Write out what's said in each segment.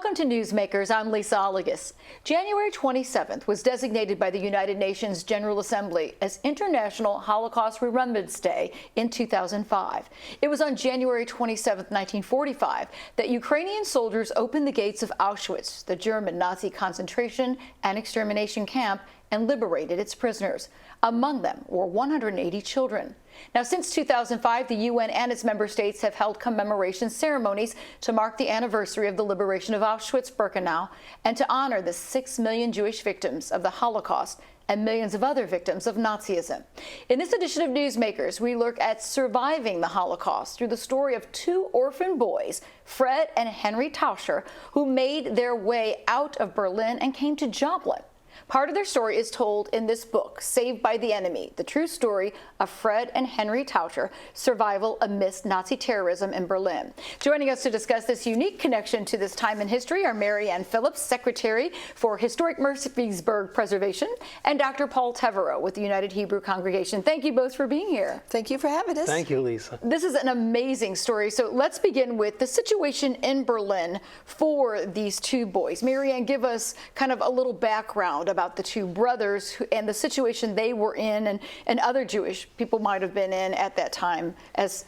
Welcome to Newsmakers. I'm Lisa Oligas. January 27th was designated by the United Nations General Assembly as International Holocaust Remembrance Day in 2005. It was on January 27, 1945, that Ukrainian soldiers opened the gates of Auschwitz, the German Nazi concentration and extermination camp, and liberated its prisoners. Among them were 180 children. Now, since 2005, the UN and its member states have held commemoration ceremonies to mark the anniversary of the liberation of Auschwitz-Birkenau and to honor the 6 million Jewish victims of the Holocaust and millions of other victims of Nazism. In this edition of Newsmakers, we look at surviving the Holocaust through the story of two orphan boys, Fred and Henry Tauscher, who made their way out of Berlin and came to Joplin. Part of their story is told in this book, Saved by the Enemy, the true story of Fred and Henry Tauscher, survival amidst Nazi terrorism in Berlin. Joining us to discuss this unique connection to this time in history are Mary Ann Phillips, Secretary for Historic Murfreesburg Preservation, and Dr. Paul Teverow with the United Hebrew Congregation. Thank you both for being here. Thank you for having us. Thank you, Lisa. This is an amazing story. So let's begin with the situation in Berlin for these two boys. Mary Ann, give us kind of a little background about the two brothers and the situation they were in and other Jewish people might have been in at that time as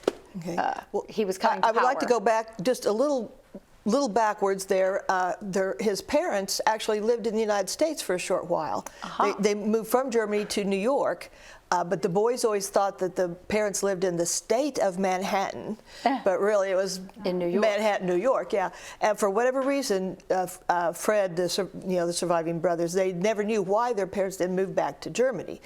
he was coming to power. I would like to go back just a little backwards there. His parents actually lived in the United States for a short while. They moved from Germany to New York. But the boys always thought that the parents lived in the state of Manhattan, but really it was in New York. Manhattan, New York, yeah. And for whatever reason, Fred, the surviving brothers, they never knew why their parents didn't move back to Germany.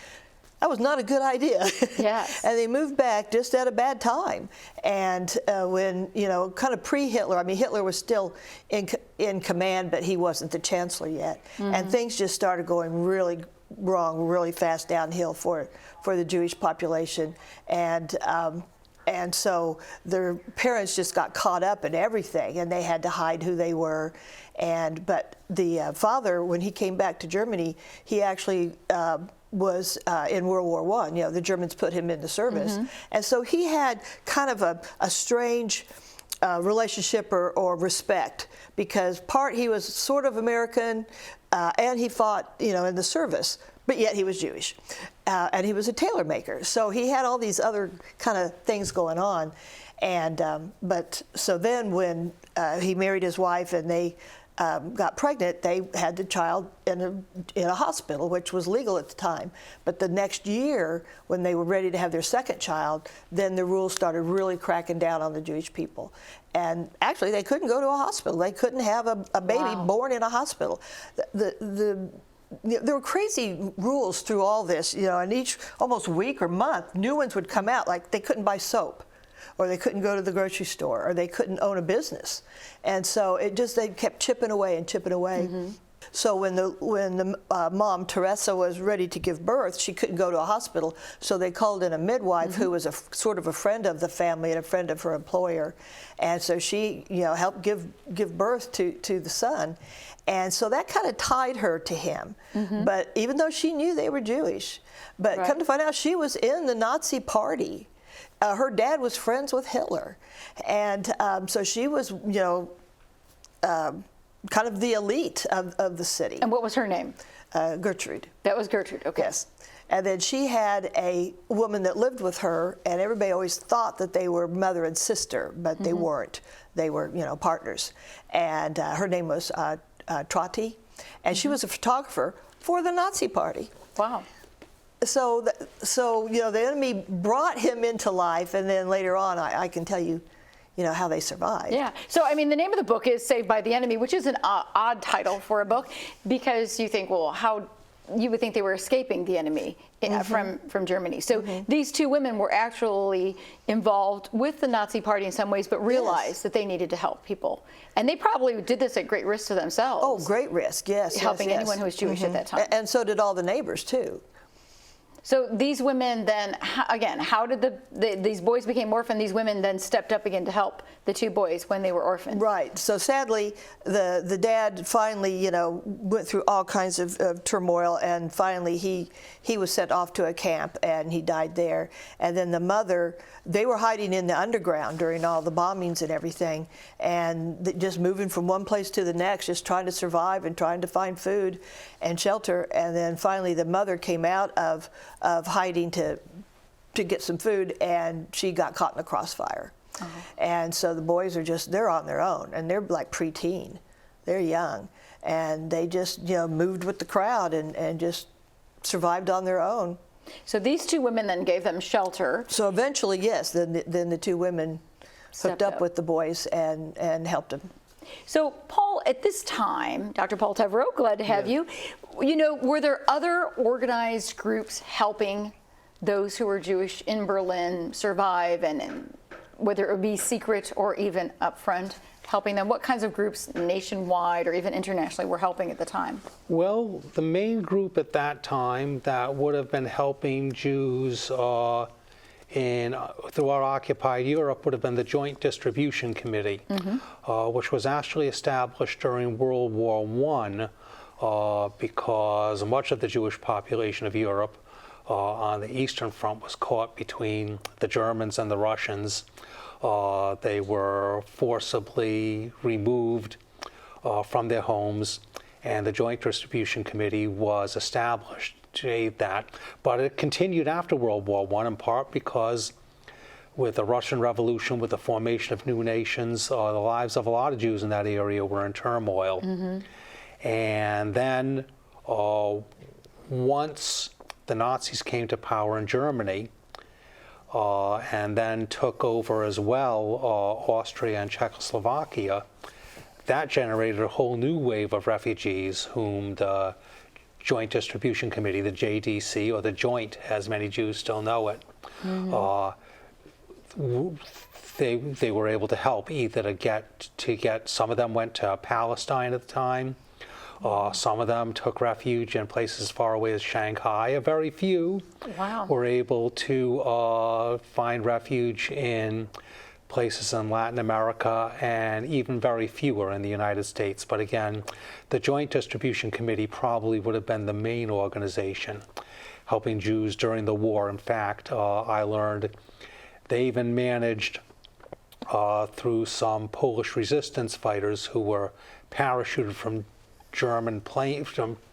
That was not a good idea. Yes. And they moved back just at a bad time. And when, kind of pre-Hitler, I mean, Hitler was still in command, but he wasn't the chancellor yet. Mm-hmm. And things just started going really wrong, really fast downhill for the Jewish population. And so their parents just got caught up in everything, and they had to hide who they were. But the father, when he came back to Germany, he actually was in World War I. The Germans put him into service. Mm-hmm. And so he had kind of a strange relationship or respect, because he was sort of American, and he fought, in the service, but yet he was Jewish, and he was a tailor maker. So he had all these other kind of things going on, and so then when he married his wife and they got pregnant, they had the child in a hospital, which was legal at the time. But the next year, when they were ready to have their second child, then the rules started really cracking down on the Jewish people. And actually, they couldn't go to a hospital. They couldn't have a baby born in a hospital. There were crazy rules through all this, and each almost week or month, new ones would come out, like they couldn't buy soap, or they couldn't go to the grocery store, or they couldn't own a business. And so they kept chipping away and chipping away. Mm-hmm. So when the mom, Teresa, was ready to give birth, she couldn't go to a hospital, so they called in a midwife, mm-hmm. who was sort of a friend of the family and a friend of her employer. And so she, helped give birth to the son. And so that kind of tied her to him. Mm-hmm. But even though she knew they were Jewish, but come to find out, she was in the Nazi party. Her dad was friends with Hitler. And so she was, kind of the elite of the city. And what was her name? Gertrude. That was Gertrude, okay. Yes. And then she had a woman that lived with her, and everybody always thought that they were mother and sister, but mm-hmm. they weren't. They were, partners. And her name was Trotti, and mm-hmm. she was a photographer for the Nazi party. Wow. So the enemy brought him into life, and then later on, I can tell you, how they survived. Yeah. So, I mean, the name of the book is Saved by the Enemy, which is an odd title for a book, because you think, well, how you would think they were escaping the enemy mm-hmm. from Germany. So mm-hmm. these two women were actually involved with the Nazi party in some ways, but realized that they needed to help people. And they probably did this at great risk to themselves. Oh, great risk, yes. Helping anyone who was Jewish mm-hmm. at that time. And so did all the neighbors, too. So these women then, again, how did these boys became orphaned? These women then stepped up again to help the two boys when they were orphaned. Right. So sadly, the dad finally, went through all kinds of turmoil, and finally he was sent off to a camp and he died there. And then the mother, they were hiding in the underground during all the bombings and everything, and just moving from one place to the next, just trying to survive and trying to find food and shelter. And then finally the mother came out of hiding to get some food, and she got caught in the crossfire. And so the boys are they're on their own, and they're like preteen. They're young, and they just, moved with the crowd and just survived on their own. So these two women then gave them shelter. So eventually, yes, then the two women hooked up with the boys and helped them. So Paul, at this time, Dr. Paul Tevereau, glad to have you. Were there other organized groups helping those who were Jewish in Berlin survive, and whether it would be secret or even upfront, helping them? What kinds of groups nationwide or even internationally were helping at the time? Well, the main group at that time that would have been helping Jews throughout occupied Europe would have been the Joint Distribution Committee, which was actually established during World War I because much of the Jewish population of Europe on the Eastern Front was caught between the Germans and the Russians. They were forcibly removed from their homes, and the Joint Distribution Committee was established to aid that. But it continued after World War I, in part because with the Russian Revolution, with the formation of new nations, the lives of a lot of Jews in that area were in turmoil. And then once the Nazis came to power in Germany, and then took over as well Austria and Czechoslovakia, that generated a whole new wave of refugees whom the Joint Distribution Committee, the JDC, or the Joint, as many Jews still know it, they were able to help either to get, some of them went to Palestine at the time, some of them took refuge in places as far away as Shanghai. A very few were able to find refuge in places in Latin America, and even very few are in the United States. But again, the Joint Distribution Committee probably would have been the main organization helping Jews during the war. In fact, I learned they even managed through some Polish resistance fighters who were parachuted from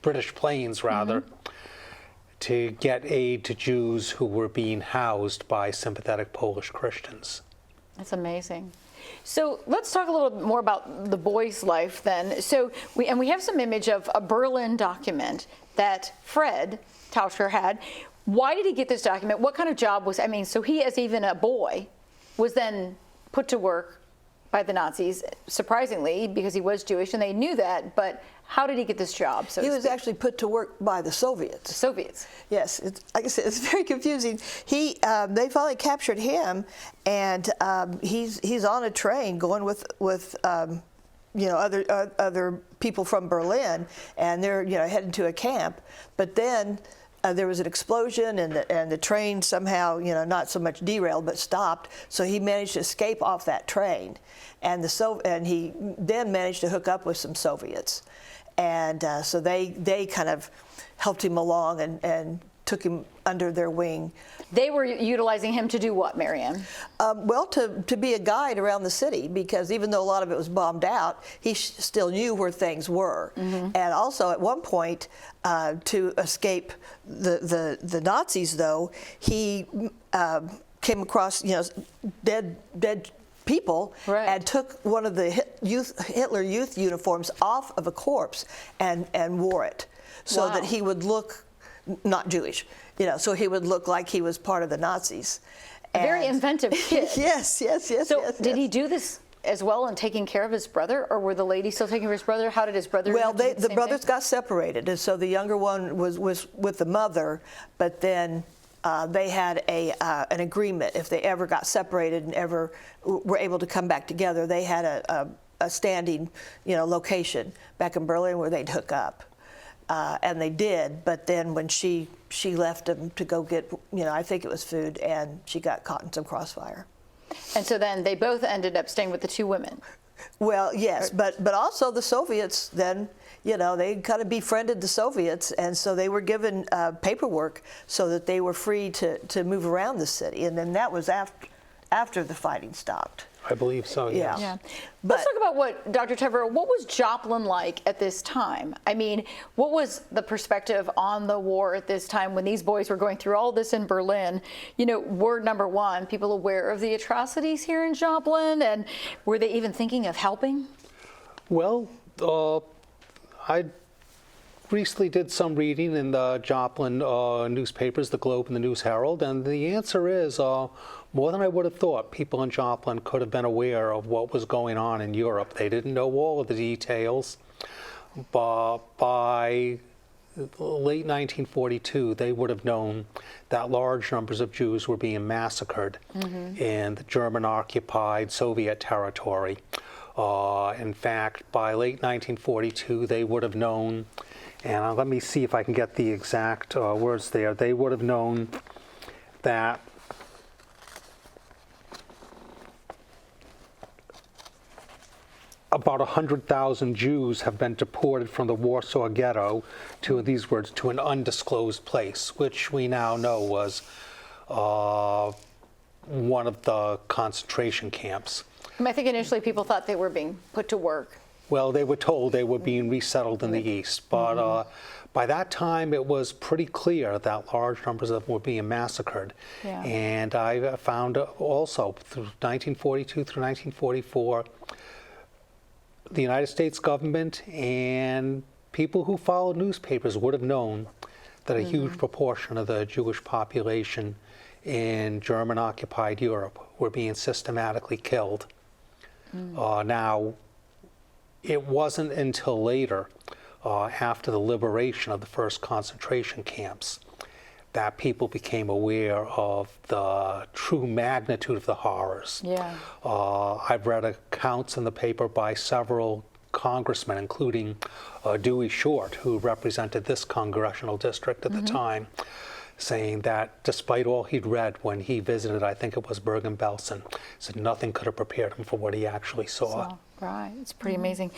British planes rather, to get aid to Jews who were being housed by sympathetic Polish Christians. That's amazing. So let's talk a little bit more about the boy's life then. So we have some image of a Berlin document that Fred Tauscher had. Why did he get this document? What kind of job was, so he, as even a boy, was then put to work by the Nazis, surprisingly, because he was Jewish, and they knew that, but how did he get this job? He was actually put to work by the Soviets. The Soviets. Yes, like I said, it's very confusing. They finally captured him, and he's on a train going with other people from Berlin, and they're heading to a camp. But then there was an explosion, and the train somehow not so much derailed but stopped. So he managed to escape off that train, and he then managed to hook up with some Soviets. And so they kind of helped him along and took him under their wing. They were utilizing him to do what, Marianne? Well, to be a guide around the city, because even though a lot of it was bombed out, he still knew where things were. And also at one point, to escape the Nazis, though, he came across dead people, and took one of the Hitler Youth uniforms off of a corpse and wore it, so that he would look not Jewish, so he would look like he was part of the Nazis. A very inventive kid. Yes. So did he do this as well in taking care of his brother, or were the ladies still taking care of his brother? How did his brother? Well, the brothers got separated, and so the younger one was with the mother, but then they had an agreement. If they ever got separated and ever were able to come back together, they had a standing, location back in Berlin where they'd hook up. and they did. But then when she left them to go get, I think it was food, and she got caught in some crossfire. And so then they both ended up staying with the two women. Well, yes, but also the Soviets then, they kind of befriended the Soviets, and so they were given paperwork so that they were free to move around the city, and then that was after the fighting stopped. I believe so, yes. Yeah. Let's talk about what, Dr. Teverow, what was Joplin like at this time? I mean, what was the perspective on the war at this time when these boys were going through all this in Berlin? Were, number one, people aware of the atrocities here in Joplin, and were they even thinking of helping? Well, I recently did some reading in the Joplin newspapers, the Globe and the News Herald, and the answer is more than I would have thought. People in Joplin could have been aware of what was going on in Europe. They didn't know all of the details, but by late 1942, they would have known that large numbers of Jews were being massacred in the German-occupied Soviet territory. In fact, by late 1942, they would have known, and let me see if I can get the exact words there, they would have known that about 100,000 Jews have been deported from the Warsaw Ghetto to, these words, to an undisclosed place, which we now know was one of the concentration camps. I think initially people thought they were being put to work. Well, they were told they were being resettled in the East, but by that time it was pretty clear that large numbers of them were being massacred. Yeah. And I found also through 1942 through 1944, the United States government and people who followed newspapers would have known that a huge proportion of the Jewish population in German-occupied Europe were being systematically killed. Now, it wasn't until later, after the liberation of the first concentration camps, that people became aware of the true magnitude of the horrors. Yeah. I've read accounts in the paper by several congressmen, including Dewey Short, who represented this congressional district at the time, saying that despite all he'd read when he visited, I think it was Bergen-Belsen, said nothing could have prepared him for what he actually saw. Right, it's pretty amazing.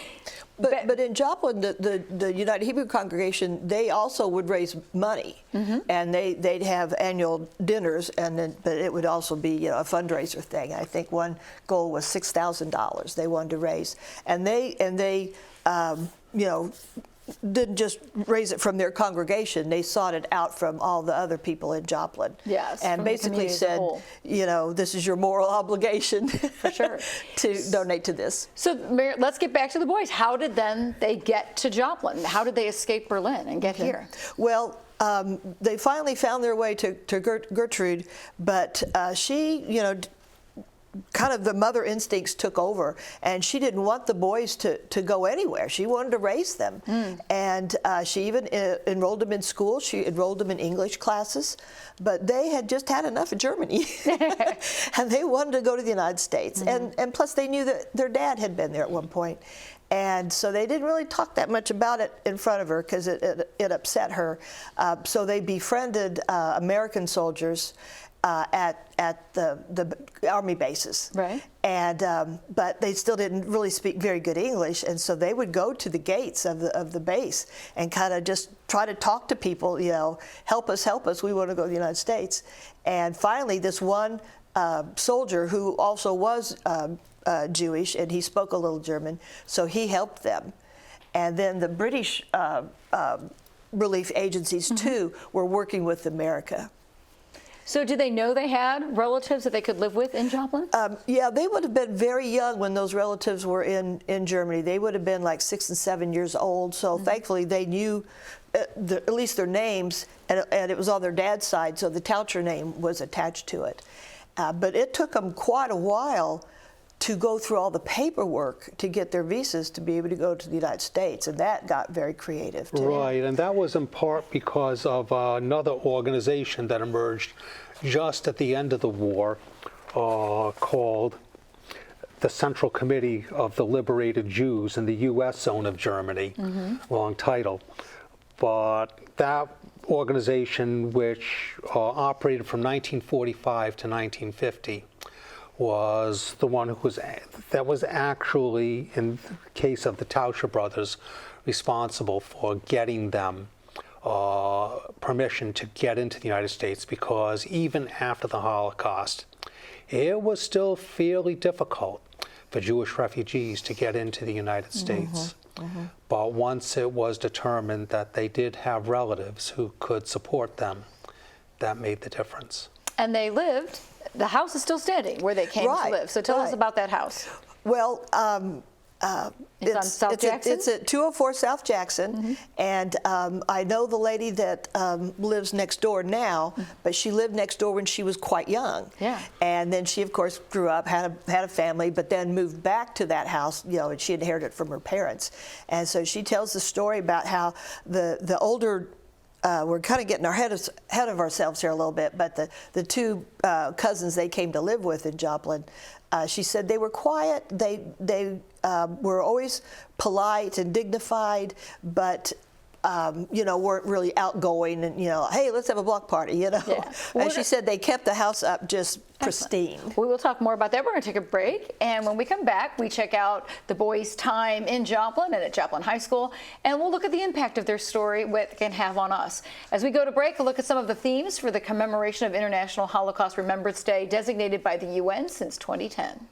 But in Joplin, the United Hebrew Congregation, they also would raise money, and they'd have annual dinners, but it would also be a fundraiser thing. I think one goal was $6,000 they wanted to raise, and they didn't just raise it from their congregation. They sought it out from all the other people in Joplin. Yes, and basically said, this is your moral obligation for sure to donate to this. So Mary, let's get back to the boys. How did then they get to Joplin? How did they escape Berlin and get here? Well, they finally found their way to Gertrude, but she, kind of the mother instincts took over, and she didn't want the boys to go anywhere. She wanted to raise them, and she even enrolled them in school. She enrolled them in English classes, but they had just had enough of Germany, and they wanted to go to the United States. And plus, they knew that their dad had been there at one point. And so they didn't really talk that much about it in front of her because it upset her. So they befriended American soldiers at the army bases, right? And but they still didn't really speak very good English, and so they would go to the gates of the base and kind of just try to talk to people, help us, we want to go to the United States. And finally, this one soldier who also was Jewish, and he spoke a little German, so he helped them. And then the British relief agencies too were working with America. So did they know they had relatives that they could live with in Joplin? Yeah, they would have been very young when those relatives were in Germany. They would have been like 6 and 7 years old. So thankfully they knew at least their names, and it was on their dad's side, so the Taucher name was attached to it. But it took them quite a while to go through all the paperwork to get their visas to be able to go to the United States, and that got very creative too. Right, and that was in part because of another organization that emerged just at the end of the war called the Central Committee of the Liberated Jews in the U.S. Zone of Germany, long title. but that organization, which operated from 1945 to 1950, was the one that was actually, in the case of the Tauscher brothers, responsible for getting them permission to get into the United States, because even after the Holocaust, it was still fairly difficult for Jewish refugees to get into the United States. But once it was determined that they did have relatives who could support them, that made the difference. And they lived, the house is still standing where they came to live. So tell us about that house. Well, It's on South Jackson? It's at 204 South Jackson, and I know the lady that lives next door now, but she lived next door when she was quite young. Yeah. And then she, of course, grew up, had a family, but then moved back to that house, and she inherited it from her parents. And so she tells the story about how the older we're kind of getting ahead of ourselves here a little bit, but the two cousins they came to live with in Joplin, she said they were quiet. They were always polite and dignified, but weren't really outgoing and hey, let's have a block party, Yeah. And she said they kept the house up just pristine. We will talk more about that. We're going to take a break, and when we come back, we check out the boys' time in Joplin and at Joplin High School, and we'll look at the impact of their story, what it can have on us. As we go to break, we'll look at some of the themes for the commemoration of International Holocaust Remembrance Day, designated by the UN since 2010.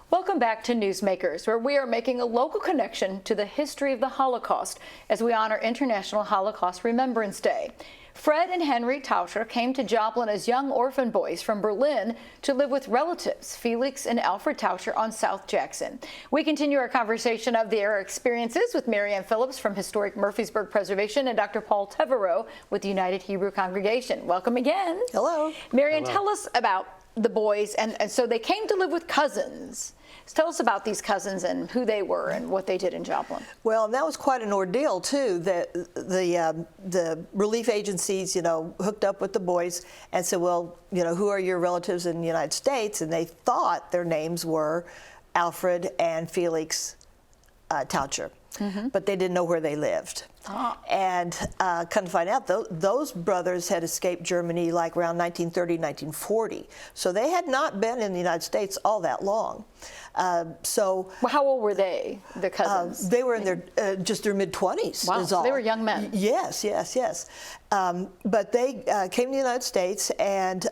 Welcome back to Newsmakers, where we are making a local connection to the history of the Holocaust as we honor International Holocaust Remembrance Day. Fred and Henry Tauscher came to Joplin as young orphan boys from Berlin to live with relatives, Felix and Alfred Tauscher, on South Jackson. We continue our conversation of the era experiences with Marianne Phillips from Historic Murfreesburg Preservation and Dr. Paul Tevereau with the United Hebrew Congregation. Welcome again. Hello. Marianne, tell us about the boys, and so they came to live with cousins. Tell us about these cousins and who they were and what they did in Joplin. Well, and that was quite an ordeal too. The relief agencies, hooked up with the boys and said, well, who are your relatives in the United States? And they thought their names were Alfred and Felix Tauscher, but they didn't know where they lived. And come to find out, those brothers had escaped Germany like around 1930, 1940. So they had not been in the United States all that long. Well, how old were they, the cousins? They were in their just their mid-20s. Wow, is so all. they were young men. Yes. But they came to the United States, and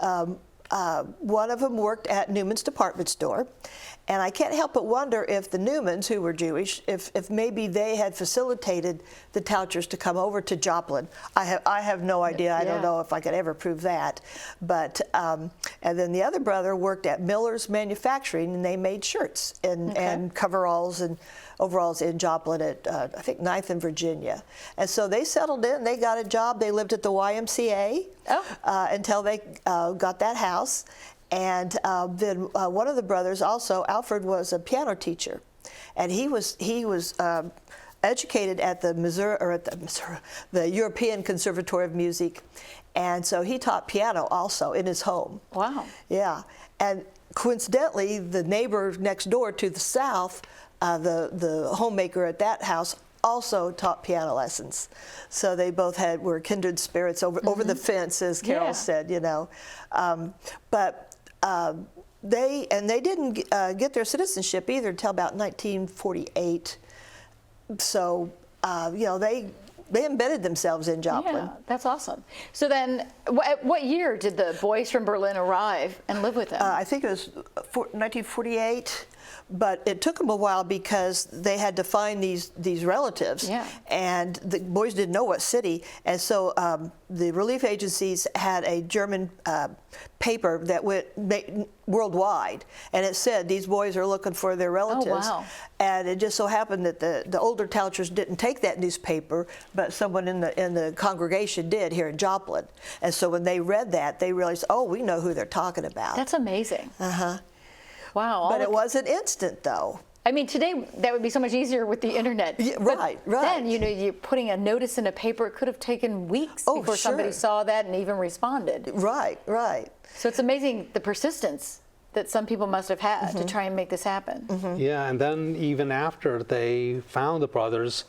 one of them worked at Newman's department store. And I can't help but wonder if the Newmans, who were Jewish, if maybe they had facilitated the Tauschers to come over to Joplin. I have no idea. I don't know if I could ever prove that. But and then the other brother worked at Miller's Manufacturing, and they made shirts and coveralls and overalls in Joplin at I think 9th and Virginia. And so they settled in. They got a job. They lived at the YMCA until they got that house. And then one of the brothers, also Alfred, was a piano teacher, and he was educated at the European Conservatory of Music, and so he taught piano also in his home. Wow. Yeah, and coincidentally, the neighbor next door to the south, the homemaker at that house, also taught piano lessons. So they both were kindred spirits over the fence, as Carol said, But they didn't get their citizenship either until about 1948. So they embedded themselves in Joplin. Yeah, that's awesome. So then, what year did the boys from Berlin arrive and live with them? I think it was 1948. but it took them a while because they had to find these relatives, Yeah. and the boys didn't know what city, and so the relief agencies had a German paper that went worldwide, and it said these boys are looking for their relatives. wow. And it just so happened that the older Tauchers didn't take that newspaper, but someone in the congregation did here in Joplin. And so when they read that, they realized, oh, we know who they're talking about. That's amazing. Uh-huh. Wow. But it wasn't instant, though. I mean, today that would be so much easier with the internet. Yeah, But right. Then, you're putting a notice in a paper. It could have taken weeks Oh, before somebody sure. saw that and even responded. Right. So it's amazing the persistence that some people must have had to try and make this happen. Yeah, and then even after they found the brothers,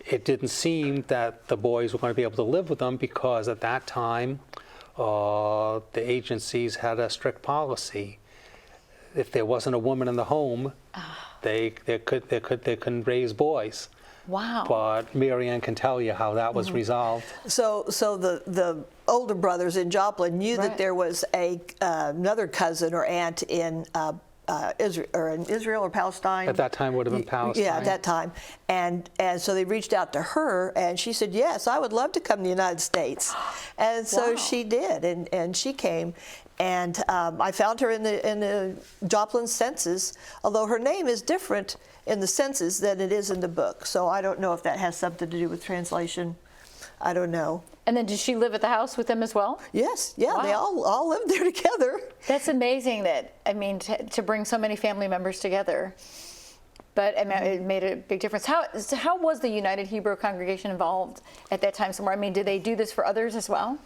it didn't seem that the boys were going to be able to live with them because at that time, the agencies had a strict policy. If there wasn't a woman in the home, they couldn't raise boys. Wow. But Mary Ann can tell you how that was resolved. So the older brothers in Joplin knew Right. that there was another cousin or aunt in Israel or Palestine. At that time would have been Palestine. Yeah, at that time. And so they reached out to her, and she said, yes, I would love to come to the United States. And so Wow. she did, and she came. And I found her in the Joplin census, although her name is different in the census than it is in the book. So I don't know if that has something to do with translation. I don't know. And then did she live at the house with them as well? Yes, yeah, Wow. they all lived there together. That's amazing to bring so many family members together. But it made a big difference. How was the United Hebrew Congregation involved at that time somewhere? I mean, did they do this for others as well?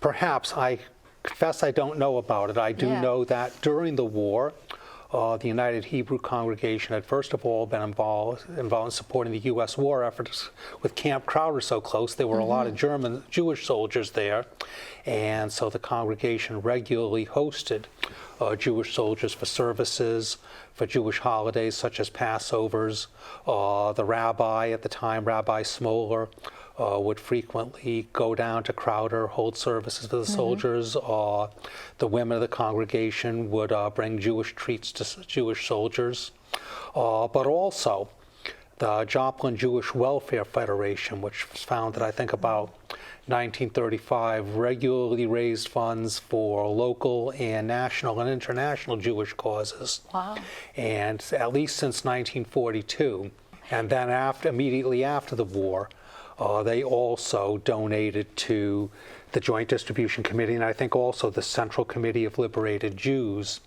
Perhaps. I confess I don't know about it. I do Yeah. know that during the war, the United Hebrew Congregation had first of all been involved in supporting the U.S. war efforts with Camp Crowder so close. There were a lot of Jewish soldiers there, and so the congregation regularly hosted Jewish soldiers for services, for Jewish holidays such as Passovers. The rabbi at the time, Rabbi Smoller, would frequently go down to Crowder, hold services for the soldiers. The women of the congregation would bring Jewish treats to Jewish soldiers. But also, the Joplin Jewish Welfare Federation, which was founded, I think, about 1935, regularly raised funds for local and national and international Jewish causes. Wow. And at least since 1942, and then immediately after the war, they also donated to the Joint Distribution Committee, and I think also the Central Committee of Liberated Jews,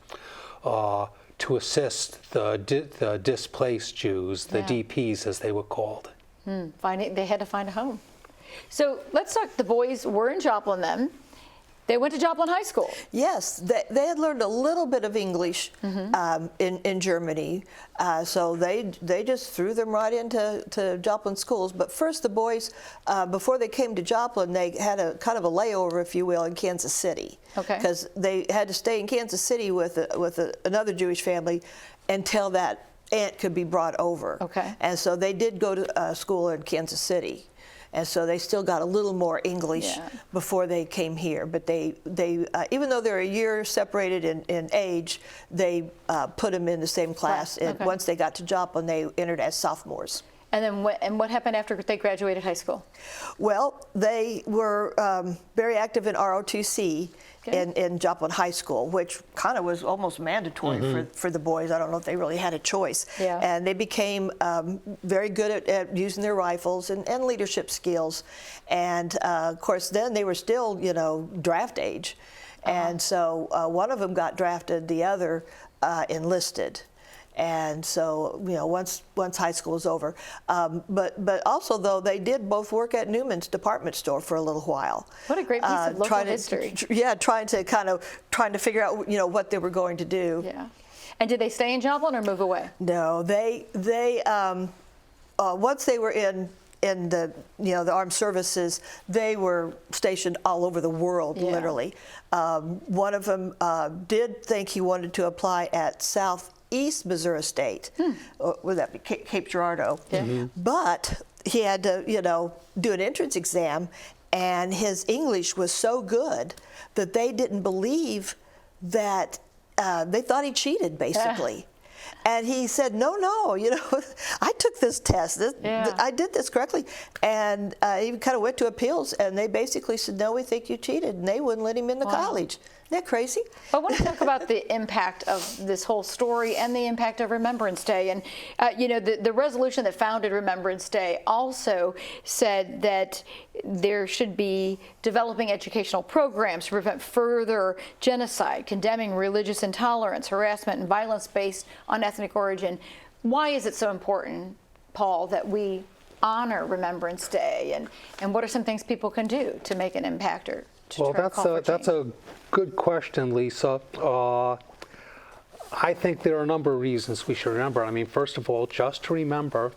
to assist the displaced Jews, the Yeah. DPs as they were called. They had to find a home. So let's talk. The boys were in Joplin then. They went to Joplin High School. Yes, they had learned a little bit of English in Germany, so they just threw them right into Joplin schools. But first, the boys, before they came to Joplin, they had a kind of a layover, if you will, in Kansas City. Okay. Because they had to stay in Kansas City with another Jewish family until that aunt could be brought over. Okay. And so they did go to school in Kansas City. And so they still got a little more English Yeah. before they came here. But they even though they're a year separated in age, they put them in the same class. Right. And Okay. once they got to Joplin, they entered as sophomores. And then what happened after they graduated high school? Well, they were very active in ROTC in Joplin High School, which kind of was almost mandatory for the boys. I don't know if they really had a choice. Yeah. And they became very good at using their rifles and leadership skills. And of course, then they were still, draft age. And so one of them got drafted, the other enlisted. And so, once high school was over, but also though they did both work at Newman's department store for a little while. What a great piece of local history. Trying to figure out what they were going to do. Yeah. And did they stay in Joplin or move away? No, they once they were in the the armed services, they were stationed all over the world, Yeah. literally. One of them did think he wanted to apply at Southeast Missouri State, would that be Cape Girardeau? Yeah. But he had to do an entrance exam, and his English was so good that they didn't believe that they thought he cheated, basically. And he said, no, I took this test. I did this correctly. And he kind of went to appeals, and they basically said, no, we think you cheated. And they wouldn't let him into college. Isn't that crazy? I want to talk about the impact of this whole story and the impact of Remembrance Day. And, the resolution that founded Remembrance Day also said that there should be developing educational programs to prevent further genocide, condemning religious intolerance, harassment, and violence based on ethnic origin. Why is it so important, Paul, that we honor Remembrance Day? And what are some things people can do to make an impact or to Well, try to call for that's change? a good question, Lisa. I think there are a number of reasons we should remember. I mean, first of all, just to remember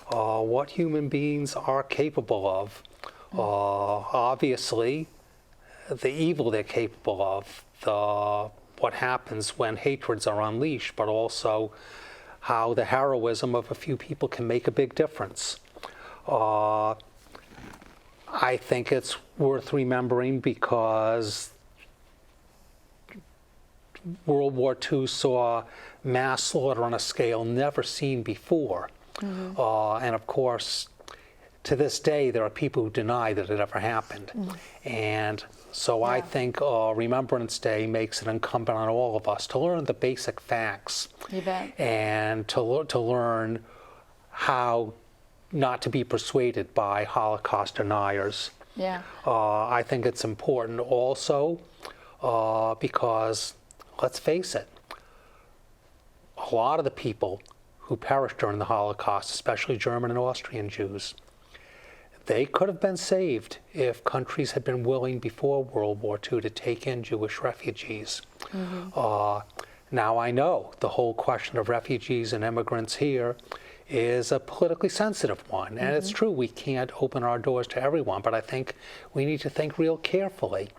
what human beings are capable of. Obviously, the evil they're capable of, what happens when hatreds are unleashed, but also how the heroism of a few people can make a big difference. I think it's worth remembering because World War II saw mass slaughter on a scale never seen before. And of course, to this day, there are people who deny that it ever happened. And so I think Remembrance Day makes it incumbent on all of us to learn the basic facts. You bet. And to learn how not to be persuaded by Holocaust deniers. Yeah. I think it's important also because, let's face it, a lot of the people who perished during the Holocaust, especially German and Austrian Jews, they could have been saved if countries had been willing before World War II to take in Jewish refugees. Now I know the whole question of refugees and immigrants here is a politically sensitive one. And it's true, we can't open our doors to everyone, but I think we need to think real carefully.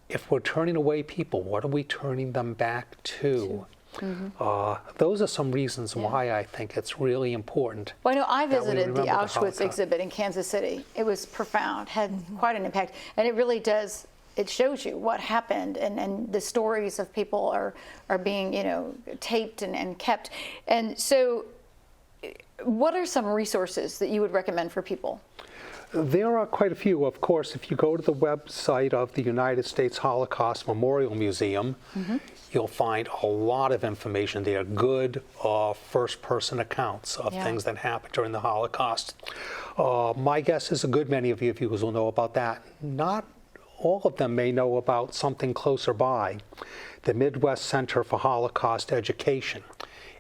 If we're turning away people, what are we turning them back to? Those are some reasons why I think it's really important. Well, I know I that we visited the remember the Auschwitz Holocaust. exhibit in Kansas City. It was profound, had quite an impact. And it really does, it shows you what happened, and the stories of people are being, taped and kept. And so what are some resources that you would recommend for people? There are quite a few. Of course, if you go to the website of the United States Holocaust Memorial Museum, you'll find a lot of information there, good first-person accounts of things that happened during the Holocaust. My guess is a good many of you viewers will know about that. Not all of them may know about something closer by, the Midwest Center for Holocaust Education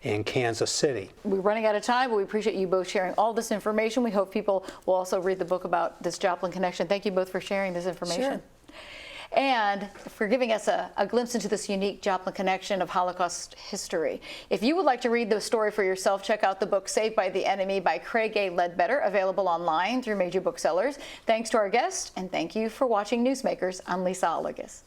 in Kansas City. We're running out of time, but we appreciate you both sharing all this information. We hope people will also read the book about this Joplin connection. Thank you both for sharing this information. And for giving us a glimpse into this unique Joplin connection of Holocaust history. If you would like to read the story for yourself, check out the book Saved by the Enemy by Craig A. Ledbetter, available online through major booksellers. Thanks to our guest, and thank you for watching Newsmakers. I'm Lisa Oligas.